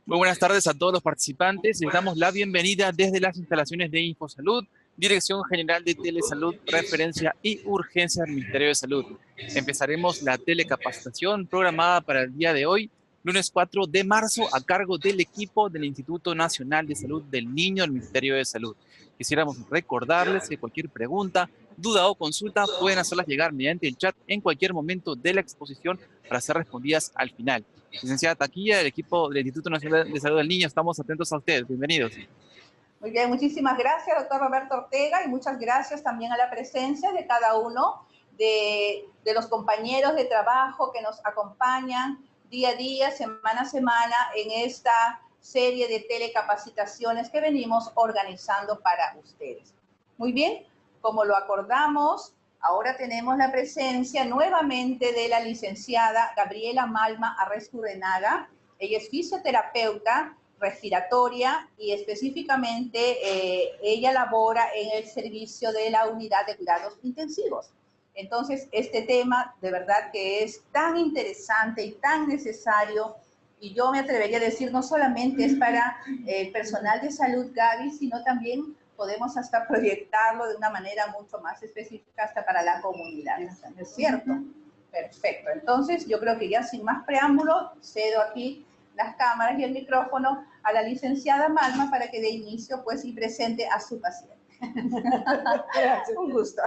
Muy buenas tardes a todos los participantes. Les damos la bienvenida desde las instalaciones de InfoSalud, Dirección General de Telesalud, Referencia y Urgencia del Ministerio de Salud. Empezaremos la telecapacitación programada para el día de hoy, lunes 4 de marzo, a cargo del equipo del Instituto Nacional de Salud del Niño del Ministerio de Salud. Quisiéramos recordarles que cualquier pregunta, duda o consulta pueden hacerlas llegar mediante el chat en cualquier momento de la exposición para ser respondidas al final. Licenciada Taquilla, del equipo del Instituto Nacional de Salud del Niño, estamos atentos a ustedes. Bienvenidos. Muy bien, muchísimas gracias, doctor Roberto Ortega, y muchas gracias también a la presencia de cada uno de los compañeros de trabajo que nos acompañan día a día, semana a semana, en esta serie de telecapacitaciones que venimos organizando para ustedes. Muy bien, como lo acordamos, ahora tenemos la presencia nuevamente de la licenciada Gabriela Malma Arresturrenaga. Ella es fisioterapeuta respiratoria y específicamente ella labora en el servicio de la unidad de cuidados intensivos. Entonces, este tema de verdad que es tan interesante y tan necesario, y yo me atrevería a decir, no solamente es para el personal de salud, Gaby, sino también podemos hasta proyectarlo de una manera mucho más específica hasta para la comunidad, ¿no es cierto? Perfecto. Entonces, yo creo que ya sin más preámbulo, cedo aquí las cámaras y el micrófono a la licenciada Malma para que dé inicio, pues, y presente a su paciente. Un gusto.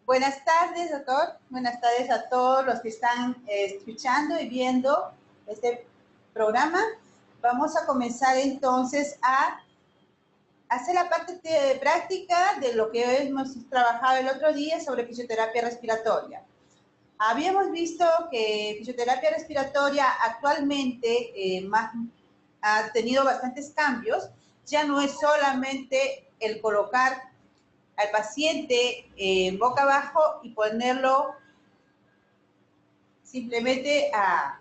Buenas tardes, doctor. Buenas tardes a todos los que están escuchando y viendo este programa. Vamos a comenzar entonces a hacer la parte práctica de lo que hemos trabajado el otro día sobre fisioterapia respiratoria. Habíamos visto que fisioterapia respiratoria actualmente ha tenido bastantes cambios. Ya no es solamente el colocar al paciente boca abajo y ponerlo simplemente a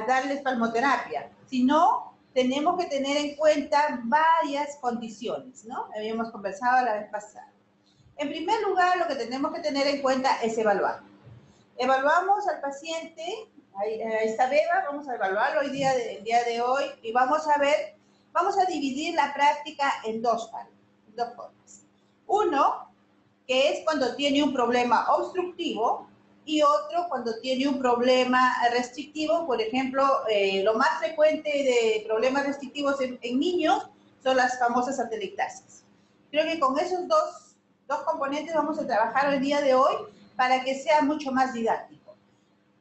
darle espasmoterapia, sino tenemos que tener en cuenta varias condiciones, ¿no? Habíamos conversado la vez pasada. En primer lugar, lo que tenemos que tener en cuenta es evaluar. Evaluamos al paciente, ahí está Beba, vamos a evaluarlo el día de hoy y vamos a dividir la práctica en dos formas. Uno, que es cuando tiene un problema obstructivo, y otro cuando tiene un problema restrictivo. Por ejemplo, lo más frecuente de problemas restrictivos en niños son las famosas atelectasias. Creo que con esos dos componentes vamos a trabajar el día de hoy para que sea mucho más didáctico.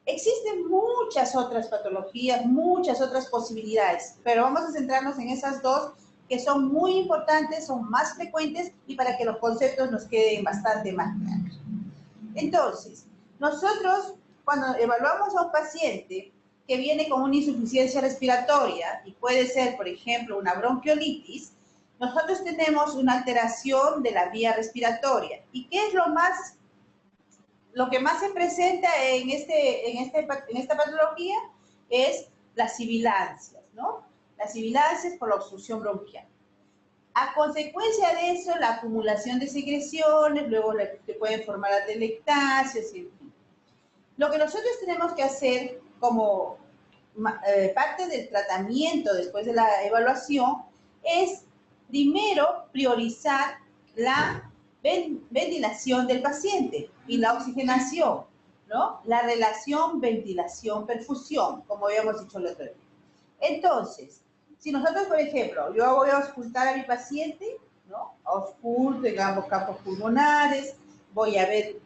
Existen muchas otras patologías, muchas otras posibilidades, pero vamos a centrarnos en esas dos que son muy importantes, son más frecuentes y para que los conceptos nos queden bastante más claros. Entonces, nosotros cuando evaluamos a un paciente que viene con una insuficiencia respiratoria y puede ser, por ejemplo, una bronquiolitis, nosotros tenemos una alteración de la vía respiratoria. ¿Y qué es lo que más se presenta en esta patología? Es las sibilancias, ¿no? Las sibilancias por la obstrucción bronquial. A consecuencia de eso, la acumulación de secreciones, luego se pueden formar atelectasias, en fin. Lo que nosotros tenemos que hacer como parte del tratamiento después de la evaluación es primero priorizar la ventilación del paciente y la oxigenación, ¿no? La relación ventilación-perfusión, como habíamos dicho el otro día. Entonces, si nosotros, por ejemplo, yo voy a auscultar a mi paciente, ¿no? Ausculto, digamos, campos pulmonares, voy a ver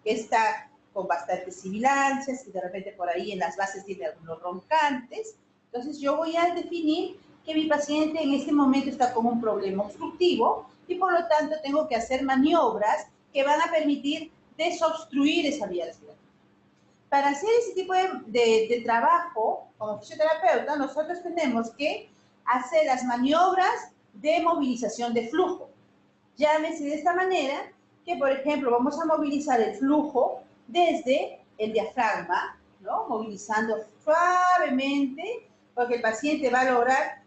que está con bastantes sibilancias y de repente por ahí en las bases tiene algunos roncantes. Entonces, yo voy a definir que mi paciente en este momento está con un problema obstructivo y por lo tanto tengo que hacer maniobras que van a permitir desobstruir esa vía respiratoria. Para hacer ese tipo de trabajo, como fisioterapeuta, nosotros tenemos que hacer las maniobras de movilización de flujo. Llámese de esta manera que, por ejemplo, vamos a movilizar el flujo desde el diafragma, ¿no? Movilizando suavemente, porque el paciente va a lograr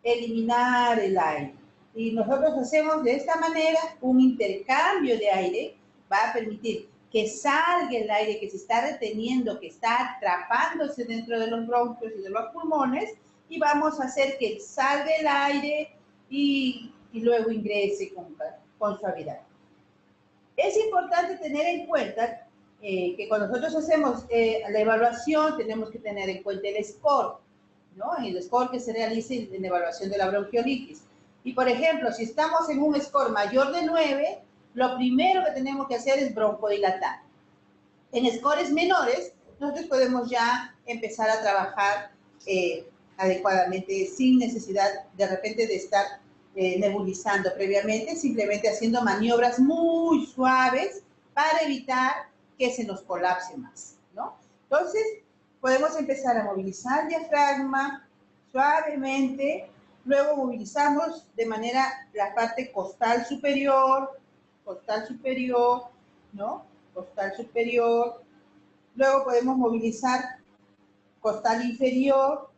eliminar el aire. Y nosotros hacemos de esta manera un intercambio de aire, va a permitir que salga el aire que se está reteniendo, que está atrapándose dentro de los bronquios y de los pulmones, y vamos a hacer que salga el aire y luego ingrese con suavidad. Es importante tener en cuenta que cuando nosotros hacemos la evaluación tenemos que tener en cuenta el score, ¿no? El score que se realiza en la evaluación de la bronquiolitis. Y por ejemplo, si estamos en un score mayor de 9, lo primero que tenemos que hacer es broncodilatar. En scores menores, nosotros podemos ya empezar a trabajar adecuadamente sin necesidad de repente de estar nebulizando previamente, simplemente haciendo maniobras muy suaves para evitar que se nos colapse más, ¿no? Entonces, podemos empezar a movilizar el diafragma suavemente, luego movilizamos de manera la parte costal superior, ¿no? Costal superior, luego podemos movilizar costal inferior,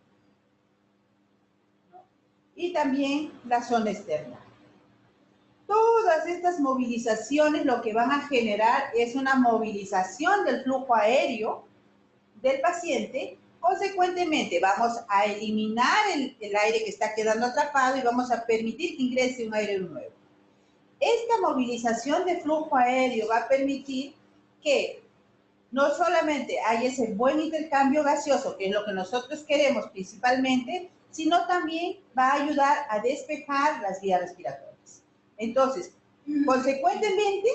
¿no? Y también la zona externa. Todas estas movilizaciones lo que van a generar es una movilización del flujo aéreo del paciente. Consecuentemente, vamos a eliminar el aire que está quedando atrapado y vamos a permitir que ingrese un aire nuevo. Esta movilización de flujo aéreo va a permitir que no solamente haya ese buen intercambio gaseoso, que es lo que nosotros queremos principalmente, sino también va a ayudar a despejar las vías respiratorias. Entonces, consecuentemente,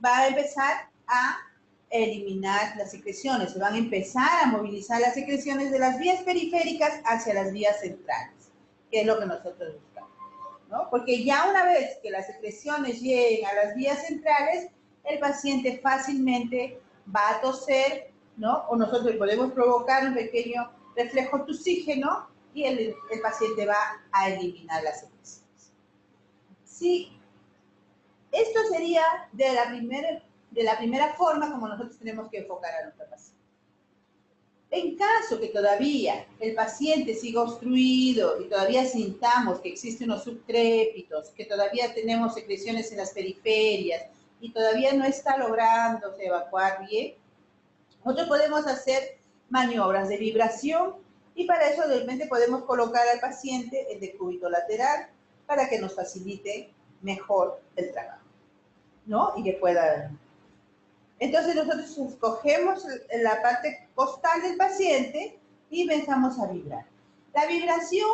va a empezar a eliminar las secreciones, se van a empezar a movilizar las secreciones de las vías periféricas hacia las vías centrales, que es lo que nosotros buscamos, ¿no? Porque ya una vez que las secreciones lleguen a las vías centrales, el paciente fácilmente va a toser, ¿no? O nosotros podemos provocar un pequeño reflejo toxígeno y el paciente va a eliminar las secreciones. Sí, esto sería de la primera forma como nosotros tenemos que enfocar a nuestro paciente. En caso que todavía el paciente siga obstruido y todavía sintamos que existen unos subcrépitos, que todavía tenemos secreciones en las periferias y todavía no está lográndose evacuar bien, nosotros podemos hacer maniobras de vibración y para eso de repente podemos colocar al paciente el decúbito lateral para que nos facilite mejor el trabajo, ¿no? Y que pueda... Entonces nosotros escogemos la parte costal del paciente y empezamos a vibrar. La vibración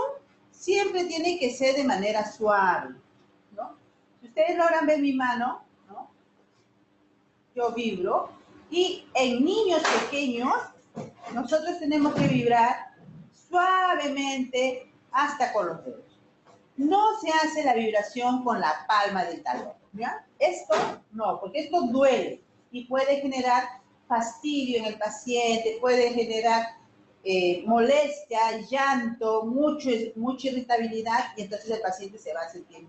siempre tiene que ser de manera suave, ¿no? Si ustedes logran ver mi mano, ¿no? Yo vibro y en niños pequeños nosotros tenemos que vibrar suavemente hasta con los dedos. No se hace la vibración con la palma del talón, ¿ya? Esto no, porque esto duele y puede generar fastidio en el paciente, puede generar molestia, llanto, mucha irritabilidad y entonces el paciente se va a sentir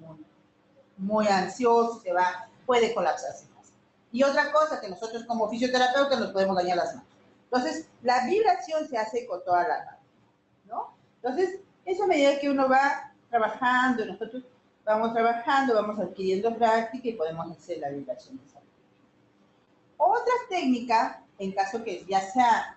muy ansioso, puede colapsarse más. Y otra cosa, que nosotros como fisioterapeutas nos podemos dañar las manos. Entonces, la vibración se hace con toda la mano, ¿no? Entonces, eso a medida que uno va trabajando, nosotros vamos trabajando, vamos adquiriendo práctica y podemos hacer la vibración de esa manera. Otra técnica, en caso que ya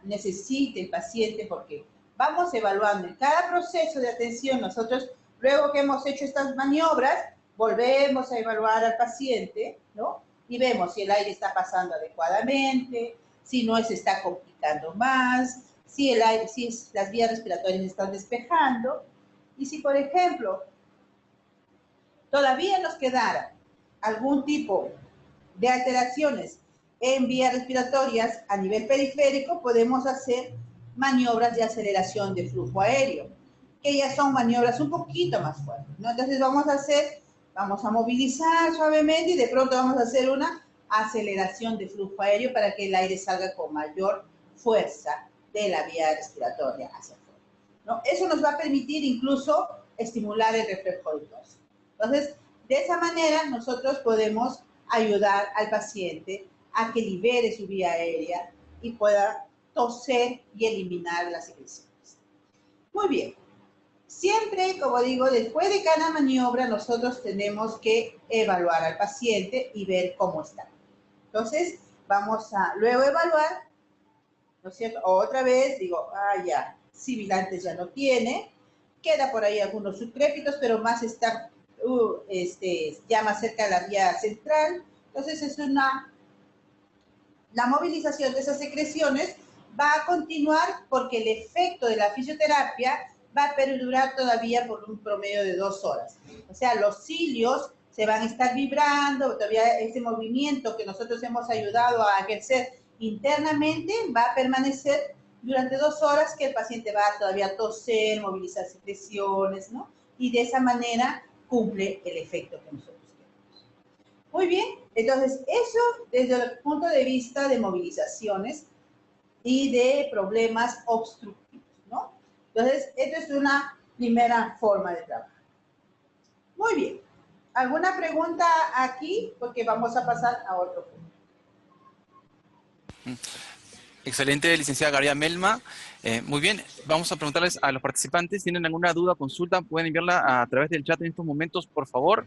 necesite el paciente, porque vamos evaluando en cada proceso de atención, nosotros luego que hemos hecho estas maniobras, volvemos a evaluar al paciente, ¿no? Y vemos si el aire está pasando adecuadamente, si no se está complicando más, si las vías respiratorias están despejando, y si, por ejemplo, todavía nos quedara algún tipo de alteraciones en vías respiratorias a nivel periférico, podemos hacer maniobras de aceleración de flujo aéreo, que ya son maniobras un poquito más fuertes, ¿no? Entonces vamos a movilizar suavemente y de pronto vamos a hacer una aceleración de flujo aéreo para que el aire salga con mayor fuerza de la vía respiratoria hacia afuera, ¿no? Eso nos va a permitir incluso estimular el reflejo de tos. Entonces, de esa manera nosotros podemos ayudar al paciente a que libere su vía aérea y pueda toser y eliminar las secreciones. Muy bien. Siempre, como digo, después de cada maniobra nosotros tenemos que evaluar al paciente y ver cómo está. Entonces, vamos a luego evaluar, ¿no es cierto? Otra vez digo, ya, sibilantes ya no tiene. Queda por ahí algunos subcrépitos, pero más está ya más cerca de la vía central. Entonces la movilización de esas secreciones va a continuar porque el efecto de la fisioterapia va a perdurar todavía por un promedio de 2 horas. O sea, los cilios se van a estar vibrando, todavía ese movimiento que nosotros hemos ayudado a ejercer internamente va a permanecer durante 2 horas, que el paciente va a todavía toser, movilizar secreciones, ¿no? Y de esa manera cumple el efecto que nosotros queremos. Muy bien, entonces eso desde el punto de vista de movilizaciones y de problemas obstructivos, ¿no? Entonces, esto es una primera forma de trabajar. Muy bien. ¿Alguna pregunta aquí? Porque vamos a pasar a otro punto. Excelente, licenciada Gabriela Melma. Muy bien, vamos a preguntarles a los participantes, ¿tienen alguna duda o consulta? Pueden enviarla a través del chat en estos momentos, por favor.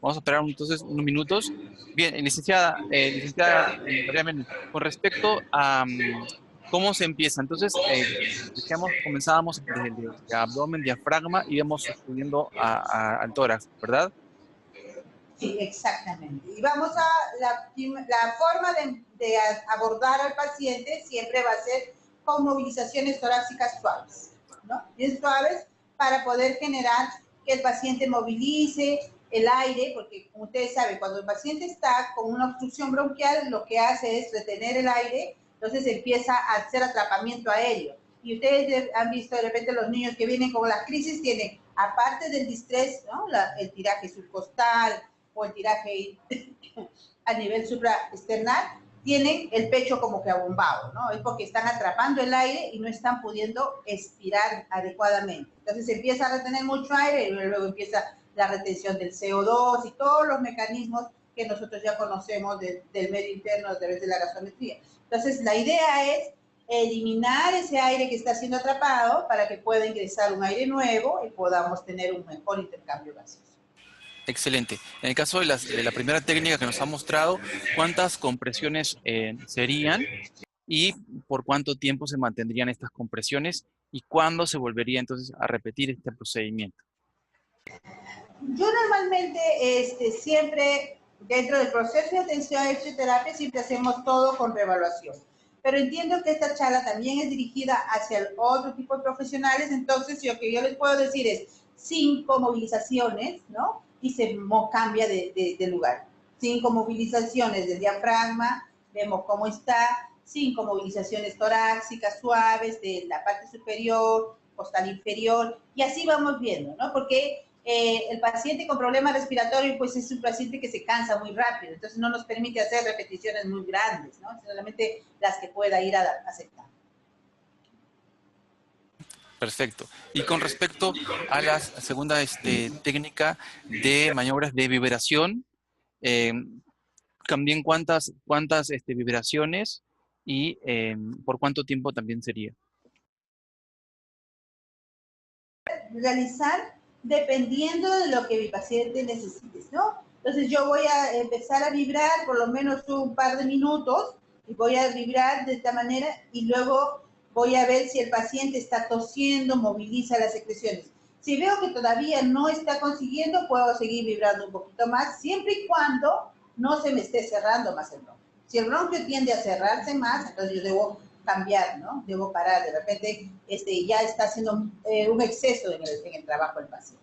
Vamos a esperar entonces unos minutos. Bien, licenciada Gabriela Melma, con respecto a cómo se empieza. Entonces, comenzábamos desde el abdomen, diafragma, y íbamos subiendo al tórax, ¿verdad? Sí, exactamente. Y vamos a la forma de abordar al paciente siempre va a ser con movilizaciones torácicas suaves, ¿no? Bien suaves para poder generar que el paciente movilice el aire, porque como ustedes saben, cuando el paciente está con una obstrucción bronquial, lo que hace es retener el aire, entonces empieza a hacer atrapamiento aéreo. Y ustedes han visto de repente los niños que vienen con las crisis, tienen, aparte del distrés, ¿no? El tiraje subcostal, o el tiraje a nivel supraesternal, tienen el pecho como que abombado, ¿no? Es porque están atrapando el aire y no están pudiendo expirar adecuadamente. Entonces empieza a retener mucho aire y luego empieza la retención del CO2 y todos los mecanismos que nosotros ya conocemos del medio interno a través de la gasometría. Entonces la idea es eliminar ese aire que está siendo atrapado para que pueda ingresar un aire nuevo y podamos tener un mejor intercambio gaseoso. Excelente. En el caso de la primera técnica que nos ha mostrado, ¿cuántas compresiones serían y por cuánto tiempo se mantendrían estas compresiones y cuándo se volvería entonces a repetir este procedimiento? Yo normalmente siempre, dentro del proceso de atención a fisioterapia, siempre hacemos todo con reevaluación. Pero entiendo que esta charla también es dirigida hacia el otro tipo de profesionales, entonces lo que yo les puedo decir es 5 movilizaciones, ¿no? Y se cambia de lugar. 5 movilizaciones del diafragma, vemos cómo está, 5 movilizaciones torácicas suaves de la parte superior, costal inferior, y así vamos viendo, ¿no? Porque el paciente con problema respiratorio, pues es un paciente que se cansa muy rápido, entonces no nos permite hacer repeticiones muy grandes, ¿no? Solamente las que pueda ir aceptando. Perfecto. Y con respecto a la segunda técnica de maniobras de vibración, también cuántas vibraciones y por cuánto tiempo también sería. Realizar dependiendo de lo que mi paciente necesite, ¿no? Entonces yo voy a empezar a vibrar por lo menos un par de minutos y voy a vibrar de esta manera y luego voy a ver si el paciente está tosiendo, moviliza las secreciones. Si veo que todavía no está consiguiendo, puedo seguir vibrando un poquito más, siempre y cuando no se me esté cerrando más el bronquio. Si el bronquio tiende a cerrarse más, entonces yo debo cambiar, ¿no? Debo parar. De repente ya está haciendo un exceso en el trabajo del paciente.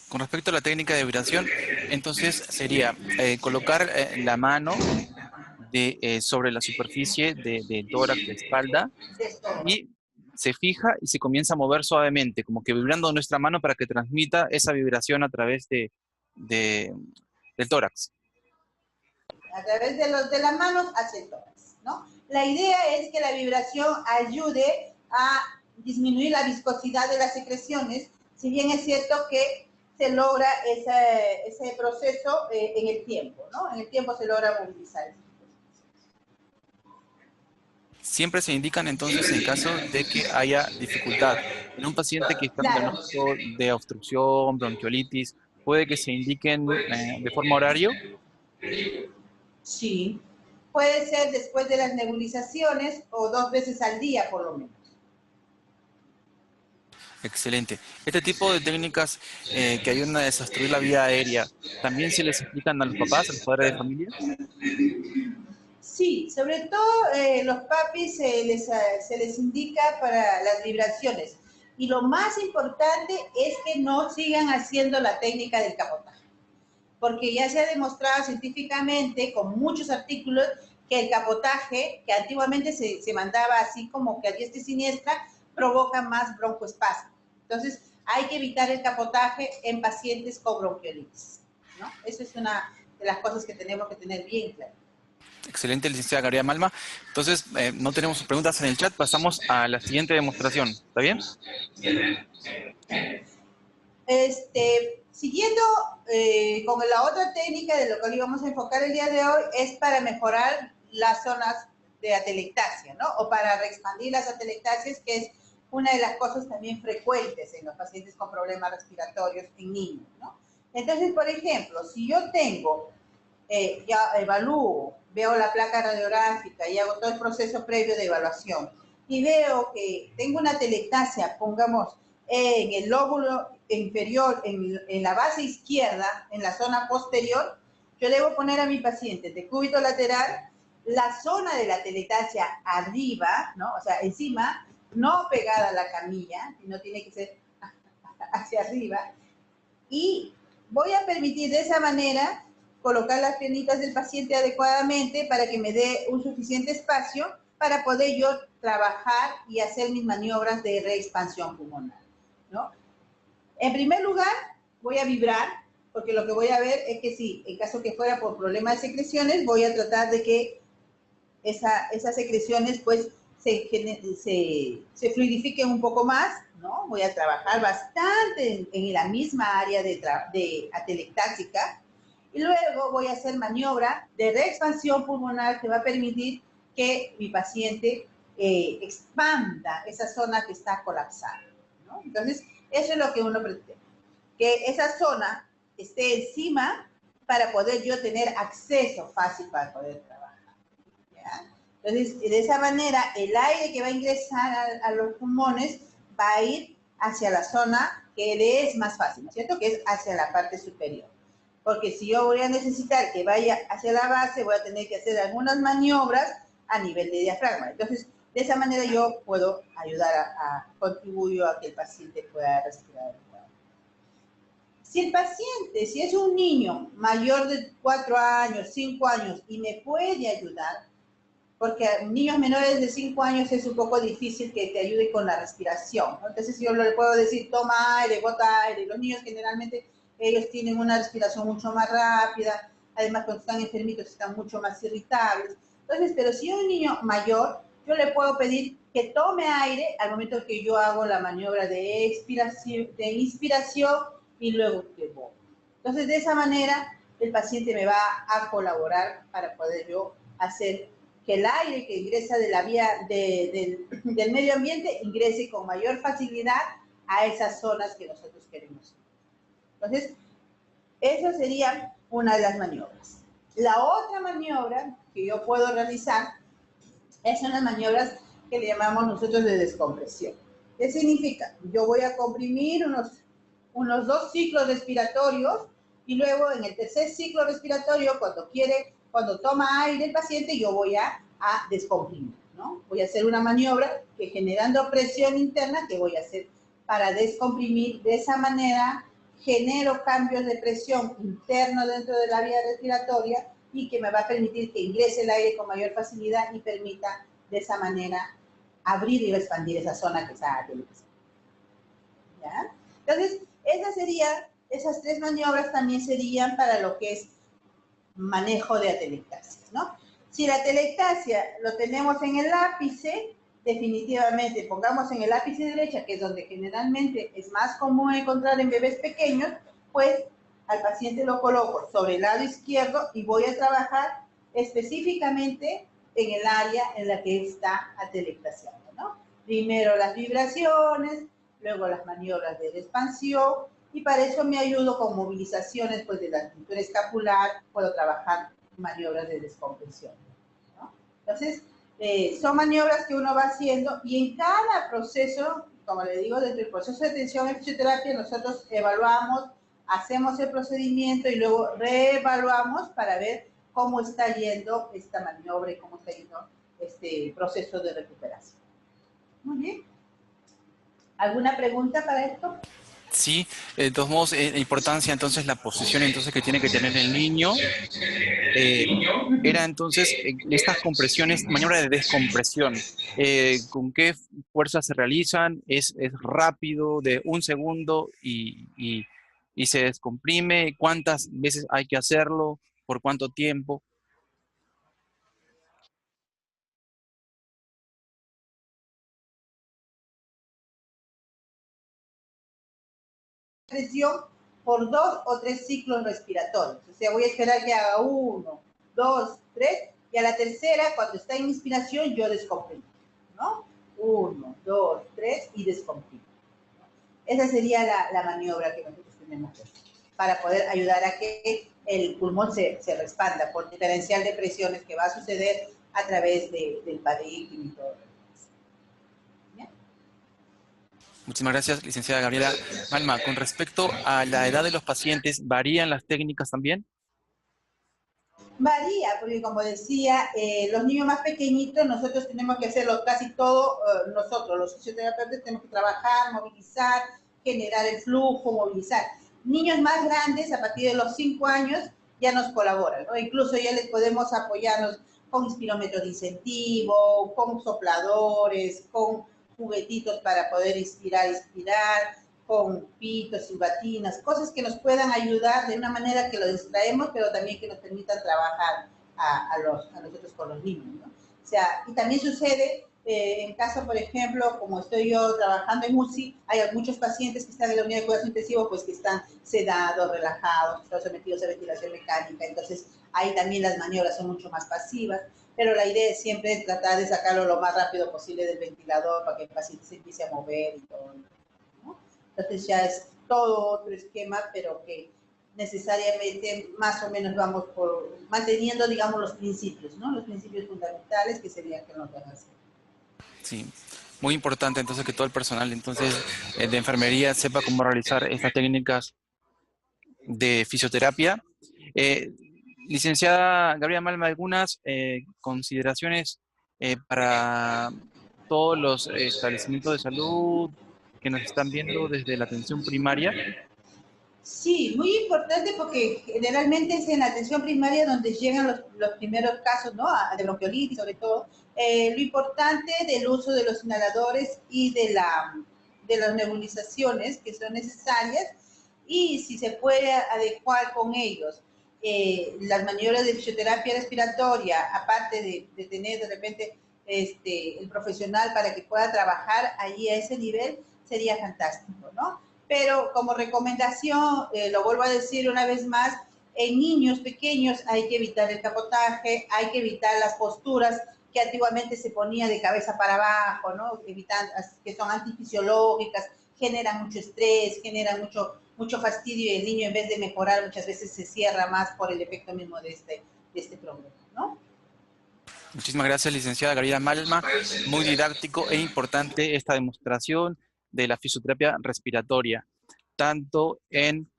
Con respecto a la técnica de vibración, entonces sería colocar la mano sobre la superficie del tórax, de espalda, y se fija y se comienza a mover suavemente, como que vibrando nuestra mano para que transmita esa vibración a través del tórax. A través de las manos hacia el tórax, ¿no? La idea es que la vibración ayude a disminuir la viscosidad de las secreciones, si bien es cierto que se logra ese proceso en el tiempo, ¿no? En el tiempo se logra movilizar. Siempre se indican entonces en caso de que haya dificultad. En un paciente que está con diagnóstico de obstrucción, bronquiolitis, ¿puede que se indiquen de forma horario? Sí, puede ser después de las nebulizaciones o 2 veces al día por lo menos. Excelente. Este tipo de técnicas que ayudan a desobstruir la vía aérea, ¿también se les explican a los papás, a los padres de familia? Sí, sobre todo los papis se les indica para las vibraciones. Y lo más importante es que no sigan haciendo la técnica del capotaje, porque ya se ha demostrado científicamente con muchos artículos que el capotaje, que antiguamente se mandaba así como que a diestra y siniestra, provoca más broncoespasmo. Entonces, hay que evitar el capotaje en pacientes con bronquiolitis, ¿no? Eso es una de las cosas que tenemos que tener bien claro. Excelente, licenciada Gabriela Malma. Entonces, no tenemos preguntas en el chat, pasamos a la siguiente demostración. ¿Está bien? Siguiendo con la otra técnica de lo que íbamos a enfocar el día de hoy, es para mejorar las zonas de atelectasia, ¿no? O para reexpandir las atelectasias, que es una de las cosas también frecuentes en los pacientes con problemas respiratorios en niños, ¿no? Entonces, por ejemplo, si yo tengo, ya evalúo, veo la placa radiográfica y hago todo el proceso previo de evaluación y veo que tengo una atelectasia, pongamos, en el lóbulo inferior, en la base izquierda, en la zona posterior, yo debo poner a mi paciente de cúbito lateral, la zona de la atelectasia arriba, ¿no? O sea, encima, no pegada a la camilla, sino tiene que ser hacia arriba, y voy a permitir de esa manera colocar las piernitas del paciente adecuadamente para que me dé un suficiente espacio para poder yo trabajar y hacer mis maniobras de reexpansión pulmonar, ¿no? En primer lugar, voy a vibrar, porque lo que voy a ver es que si, en caso que fuera por problemas de secreciones, voy a tratar de que esas secreciones pues se fluidifiquen un poco más, ¿no? Voy a trabajar bastante en la misma área de atelectásica y luego voy a hacer maniobra de reexpansión pulmonar que va a permitir que mi paciente expanda esa zona que está colapsada, ¿no? Entonces, eso es lo que uno pretende, que esa zona esté encima para poder yo tener acceso fácil para poder trabajar. ¿Ya? Entonces, de esa manera, el aire que va a ingresar a los pulmones va a ir hacia la zona que le es más fácil, ¿no es cierto? Que es hacia la parte superior. Porque si yo voy a necesitar que vaya hacia la base, voy a tener que hacer algunas maniobras a nivel de diafragma. Entonces, de esa manera yo puedo ayudar a contribuir a que el paciente pueda respirar. Si el paciente, si es un niño mayor de 4 años, 5 años y me puede ayudar, porque a niños menores de 5 años es un poco difícil que te ayude con la respiración, ¿no? Entonces yo le puedo decir, toma aire, bota aire. Los niños generalmente, ellos tienen una respiración mucho más rápida, además cuando están enfermitos están mucho más irritables. Entonces, pero si es un niño mayor, yo le puedo pedir que tome aire al momento que yo hago la maniobra de expiración, de inspiración y luego que voy. Entonces, de esa manera, el paciente me va a colaborar para poder yo hacer que el aire que ingresa de la vía del medio ambiente ingrese con mayor facilidad a esas zonas que nosotros queremos. Entonces, eso sería una de las maniobras. La otra maniobra que yo puedo realizar son las maniobras que le llamamos nosotros de descompresión. ¿Qué significa? Yo voy a comprimir unos 2 ciclos respiratorios y luego en el tercer ciclo respiratorio, cuando toma aire el paciente, yo voy a descomprimir, ¿no? Voy a hacer una maniobra que generando presión interna, que voy a hacer para descomprimir. De esa manera genero cambios de presión interno dentro de la vía respiratoria y que me va a permitir que ingrese el aire con mayor facilidad y permita de esa manera abrir y expandir esa zona que está atendiendo. ¿Ya? Entonces, esas 3 maniobras también serían para lo que es manejo de atelectasias, ¿no? Si la atelectasia lo tenemos en el ápice, definitivamente pongamos en el ápice derecha, que es donde generalmente es más común encontrar en bebés pequeños, pues al paciente lo coloco sobre el lado izquierdo y voy a trabajar específicamente en el área en la que está atelectasiando, ¿no? Primero las vibraciones, luego las maniobras de expansión, y para eso me ayudo con movilizaciones pues, de la cintura escapular, puedo trabajar maniobras de descompresión, ¿no? Entonces, son maniobras que uno va haciendo y en cada proceso como le digo, desde el proceso de atención en fisioterapia nosotros evaluamos, hacemos el procedimiento y luego reevaluamos para ver cómo está yendo esta maniobra y cómo está yendo este proceso de recuperación. Muy bien. ¿Alguna pregunta para esto? Sí, de todos modos, la importancia entonces, la posición entonces que tiene que tener el niño, era entonces estas compresiones, maniobra de descompresión, ¿con qué fuerza se realizan? Es rápido, de un segundo y se descomprime? ¿Cuántas veces hay que hacerlo? ¿Por cuánto tiempo? Presión por 2 o 3 ciclos respiratorios. O sea, voy a esperar que haga 1, 2, 3 y a la tercera, cuando está en inspiración, yo descomprimo, ¿no? 1, 2, 3 y descomprimo. Esa sería la maniobra que nosotros tenemos que hacer para poder ayudar a que el pulmón se respanda por diferencial de presiones que va a suceder a través del paríquimo y todo. Muchísimas gracias, licenciada Gabriela Malma. Con respecto a la edad de los pacientes, ¿varían las técnicas también? Varía, porque como decía, los niños más pequeñitos, nosotros tenemos que hacerlo casi todo, nosotros, los fisioterapeutas, tenemos que trabajar, movilizar, generar el flujo, movilizar. Niños más grandes, a partir de los 5 años, ya nos colaboran, ¿no? Incluso ya les podemos apoyarnos con inspirómetros de incentivo, con sopladores, con juguetitos para poder inspirar, con pitos, silbatinas, cosas que nos puedan ayudar de una manera que lo distraemos, pero también que nos permitan trabajar a nosotros con los niños, ¿no? O sea, y también sucede, en caso, por ejemplo, como estoy yo trabajando en UCI, hay muchos pacientes que están en la unidad de cuidados intensivos, pues que están sedados, relajados, están sometidos a ventilación mecánica, entonces ahí también las maniobras son mucho más pasivas, pero la idea es siempre tratar de sacarlo lo más rápido posible del ventilador para que el paciente se empiece a mover y todo, ¿no? Entonces ya es todo otro esquema, pero que necesariamente más o menos vamos por manteniendo, digamos, los principios, ¿no? Los principios fundamentales que serían que nos van a hacer. Sí, muy importante entonces que todo el personal entonces de enfermería sepa cómo realizar estas técnicas de fisioterapia. Eh, Licenciada Gabriela Malma, algunas consideraciones para todos los establecimientos de salud que nos están viendo desde la atención primaria. Sí, muy importante porque generalmente es en la atención primaria donde llegan los primeros casos, ¿no? De bronquiolitis sobre todo. Lo importante del uso de los inhaladores y de las nebulizaciones que son necesarias y si se puede adecuar con ellos las maniobras de fisioterapia respiratoria, aparte de tener de repente el profesional para que pueda trabajar allí a ese nivel, sería fantástico, ¿no? Pero como recomendación, lo vuelvo a decir una vez más, en niños pequeños hay que evitar el capotaje, hay que evitar las posturas que antiguamente se ponía de cabeza para abajo, ¿no? Evitar, que son antifisiológicas, generan mucho estrés, generan mucho fastidio y el niño en vez de mejorar muchas veces se cierra más por el efecto mismo de este problema, ¿no? Muchísimas gracias, licenciada Gabriela Malma. Muy didáctico e importante esta demostración de la fisioterapia respiratoria, tanto en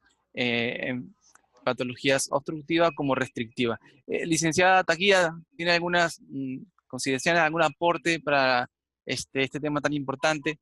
patologías obstructivas como restrictivas. Licenciada Taquía, ¿tiene algunas consideraciones, algún aporte para este tema tan importante?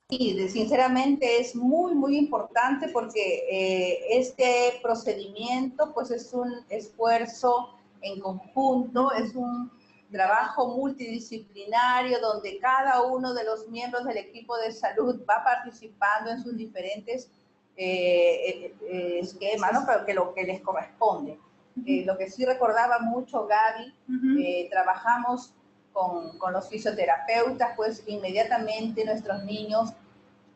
Sí, sinceramente es muy, muy importante porque este procedimiento pues es un esfuerzo en conjunto, es un trabajo multidisciplinario donde cada uno de los miembros del equipo de salud va participando en sus diferentes esquemas, ¿no? Pero que lo que les corresponde. Lo que sí recordaba mucho Gaby, trabajamos con los fisioterapeutas, pues inmediatamente nuestros niños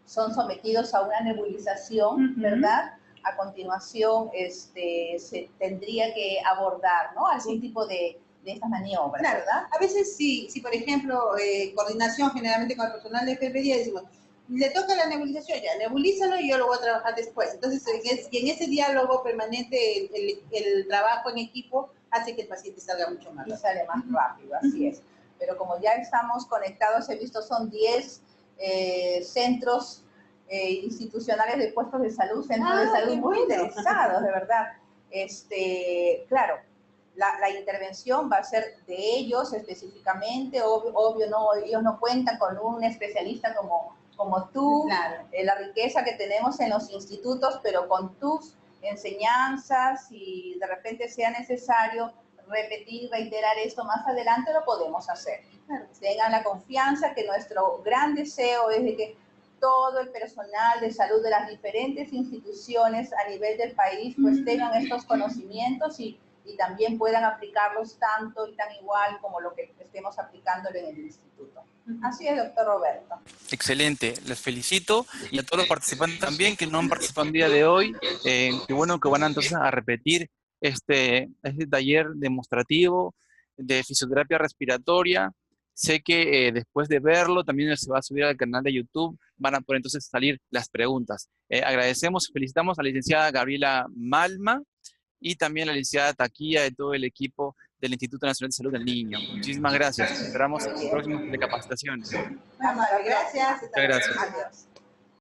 son sometidos a una nebulización, ¿verdad? A continuación, se tendría que abordar, ¿no? Algún tipo de estas maniobras, claro, ¿verdad? A veces sí, si por ejemplo, coordinación generalmente con el personal de enfermería, decimos, le toca la nebulización, ya, nebulízalo y yo lo voy a trabajar después. Entonces, y en ese diálogo permanente, el trabajo en equipo hace que el paciente salga mucho más rápido. Y sale más rápido, así es. Pero como ya estamos conectados, he visto son 10 centros institucionales de puestos de salud, centros de salud muy interesados, de verdad. Claro, la intervención va a ser de ellos específicamente, obvio no, ellos no cuentan con un especialista como tú, Claro. La riqueza que tenemos en los institutos, pero con tus enseñanzas, y de repente sea necesario repetir, reiterar esto más adelante, lo podemos hacer. Claro. Tengan la confianza que nuestro gran deseo es de que todo el personal de salud de las diferentes instituciones a nivel del país pues tengan estos conocimientos y también puedan aplicarlos tanto y tan igual como lo que estemos aplicándolo en el instituto. Así es, doctor Roberto. Excelente, les felicito, y a todos los participantes también que no han participado el día de hoy. Qué bueno que van entonces a repetir este taller demostrativo de fisioterapia respiratoria. Sé que después de verlo también se va a subir al canal de YouTube, van a poder entonces salir las preguntas. Agradecemos y felicitamos a la licenciada Gabriela Malma y también a la licenciada Taquilla de todo el equipo del Instituto Nacional de Salud del Niño. Muchísimas gracias. Esperamos próximas capacitaciones. Gracias. Muchas gracias. Adiós.